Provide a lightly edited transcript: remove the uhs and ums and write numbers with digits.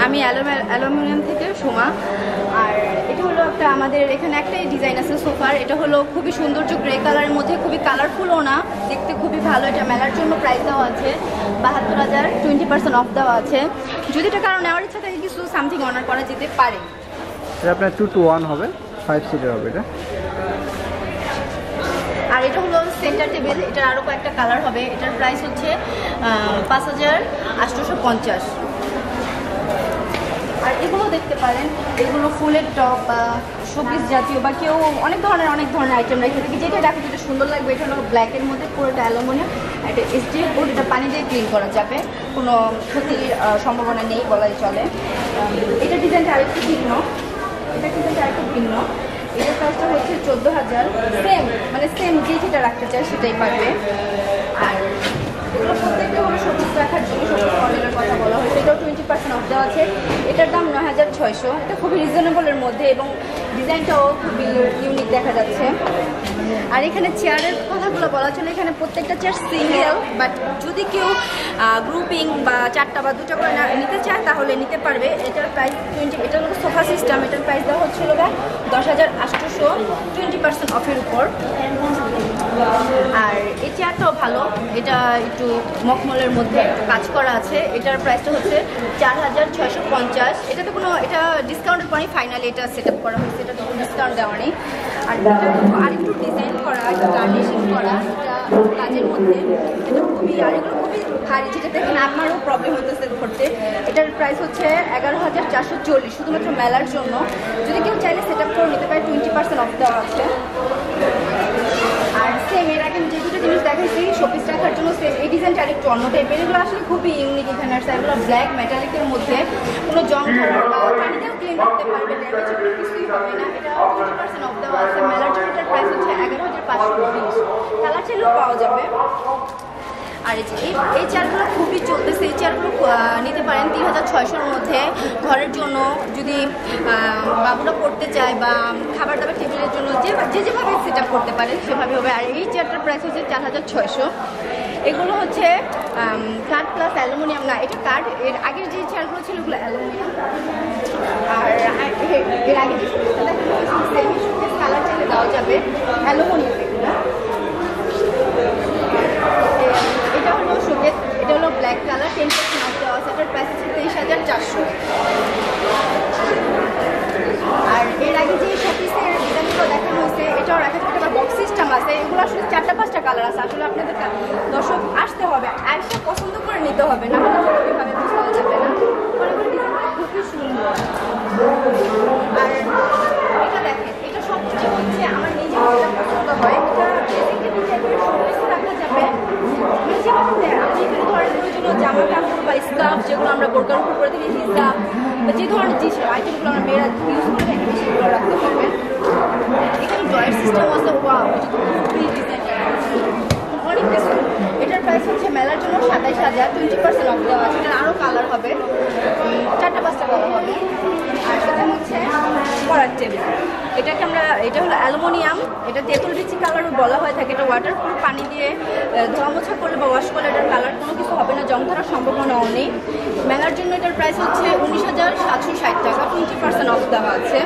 আমি অ্যালুমিনিয়াম থেকে সোমা। আর এটা হলো একটা আমাদের এখানে একটাই ডিজাইন আছে সোফার, এটা হলো খুবই সৌন্দর্য গ্রে কালারের মধ্যে, খুবই কালারফুলও না, দেখতে খুবই ভালো। এটা মেলার জন্য প্রাইস দেওয়া আছে ৭২,০০০, 20% অফ দেওয়া আছে। যদি এটা কারণ নেওয়ার ইচ্ছা থাকে কিছু সামথিং অনার করা যেতে পারে। এটা আপনার 2 to 1 হবে, 5 সিটার হবে এটা। আর এটা হলো সেন্টার টেবিল, এটার আরও কয়েকটা কালার হবে। এটার প্রাইস হচ্ছে ৫,৮৫০। আর এগুলো দেখতে পারেন, এগুলো ফুলের টপ বা শোপিস জাতীয় বা কেউ অনেক ধরনের আইটেম রেখে থাকে, যেটা দেখো যেটা সুন্দর লাগবে। এটা হলো ব্ল্যাকের মধ্যে, পুরোটা অ্যালুমিনিয়াম, একটা স্টিল বোর্ড, এটা পানি দিয়ে ক্লিন করা যাবে, কোনো ক্ষতির সম্ভাবনা নেই বলাই চলে। এটা ডিজাইনটা আরেকটু ভিন্ন, এটার প্রাইসটা হচ্ছে ১৪,০০০। সেম যেটা রাখতে চায় সেটাই পারবে। আর এগুলো প্রত্যেকটা হলো শোপিস রাখার জন্য, শোপিস মডেলের কথা বলা হয়েছে। এটাও 20% অফ দেওয়া আছে। এটার দাম ৯,৬০০। এটা খুবই রিজনেবলের মধ্যে এবং ডিজাইনটাও খুবই ইউনিক দেখা যাচ্ছে। আর এখানে চেয়ারের কথাগুলো বলা চলে, এখানে প্রত্যেকটা চেয়ার সিঙ্গেল, বাট যদি কেউ গ্রুপিং বা 4টা বা 2টা করে নিতে চায় তাহলে নিতে পারবে। এটার প্রাইস 20, এটা হলো সোফা সিস্টেম, এটার প্রাইস দেওয়া হচ্ছিল ১০,৮০০, 20% অফের উপর। আর এই চেয়ারটাও ভালো, এটা একটু মখমলের মধ্যে কাজ করা আছে। এটার প্রাইসটা হচ্ছে ৪,৬৫০। এটাতে কোনো এটা ডিসকাউন্টের পরেই ফাইনালি এটা সেট আপ করা হয়েছে, এটা কোনো ডিসকাউন্ট দেওয়া নেই। আর এটা আরেকটু ডিজাইন করা, একটু গার্নিশিং করা, এটা কাজের মধ্যে, এটা খুবই, আর এগুলো খুবই ভারী, যেটা দেখেন আমারও প্রবলেম হইতেছে ধরতে। এটার প্রাইস হচ্ছে ১১,৪৪০, শুধুমাত্র মেলার জন্য। যদি কেউ চাইলে সেট আপ করে নিতে পারে, 20% অফ দেওয়া আছে। আর সেম এর আগে যে দুটো জিনিস দেখাইছি শোপিস রাখার জন্য, সেম এই ডিজাইনটা আরেকটু অন্য টাইপের। এগুলো আসলে খুবই ইউনিক এখানে আসছে। এগুলো ব্ল্যাক মেটালিকের মধ্যে, কোনো জং ধরার বা পানিতেও ক্লিন করতে পারবে, ড্যামেজ কিছুই হবে না। এটা 20% অফ দেওয়া আছে। মেলার জন্য এটার প্রাইস হচ্ছে ১১,৫২০। কালার চাইলেও পাওয়া যাবে। আর এই চেয়ারগুলো খুবই চলতেছে, এই চেয়ারগুলো নিতে পারেন ৩,৬০০-র মধ্যে। ঘরের জন্য যদি বাবুরা পড়তে চায় বা খাবার দাবার টেবিলের জন্য যেভাবে সেট আপ করতে পারে সেভাবে হবে। আর এই চেয়ারটার প্রাইস হচ্ছে ৪,৬০০। এগুলো হচ্ছে কাঠ প্লাস অ্যালুমিনিয়াম, না এটা কাঠ। এর আগের যে চেয়ারগুলো ছিল ওগুলো অ্যালুমিনিয়াম। আর এর আগে যে কালার চাইলে দেওয়া যাবে, অ্যালুমিনিয়াম এগুলো। এটা হলো শোকেস, এটা হলো ব্ল্যাক কালার, 10% অফ দেওয়া আছে। এটার প্রাইস হচ্ছে ২৩,৪০০। আর এর আগে যে শোকেসের ডিজাইনগুলো দেখানো হয়েছে, এটাও রাখা যাবে। এটা বক্স সিস্টেম আছে। এগুলো আসলে ৪টা-৫টা কালার আছে। আসলে আপনাদের দর্শক আসতে হবে, আইসা পছন্দ করে নিতে হবে, না হলে ওইভাবে বোঝা যাবে না। অনেকগুলো ডিজাইন খুবই সুন্দর। আর এটা দেখেন, এটা সবচেয়ে হচ্ছে আমার নিজের যেটা পছন্দ হয়, এটা শোকেস রাখা যাবে। আপনি এখানে ধরেন প্রয়োজনীয় জামা কাপড় বা স্কার্ফ, যেগুলো আমরা বোরকার উপর করে থাকি, হিজাব বা যে ধরনের যে আইটেমগুলো আমরা মেয়েরা ইউজ করে থাকি সেগুলো রাখতে পারবেন। এখানে ড্রয়ার সিস্টেম আছে। ওয়াও, খুবই ডিজাইনটা অনেক কিছু। এটার প্রাইস হচ্ছে মেলার জন্য ২৭,০০০, 20% অফ দেওয়া আছে। এটার আরও কালার হবে, 4টা-5টা কালার হবে। আর সেটা হচ্ছে পড়ার টেবিল। এটা হলো অ্যালুমিনিয়াম, এটা তেঁতুল বিচি কালারও বলা হয়ে থাকে। এটা ওয়াটারপ্রুফ, পানি দিয়ে ধোয়া মোছা করলে বা ওয়াশ করলে এটার কালার কোনো কিছু হবে না, জং ধরার সম্ভাবনাও নেই। মেলার জন্য এটার প্রাইস হচ্ছে ১৯,৭৬০ টাকা, 20% অফ দেওয়া আছে।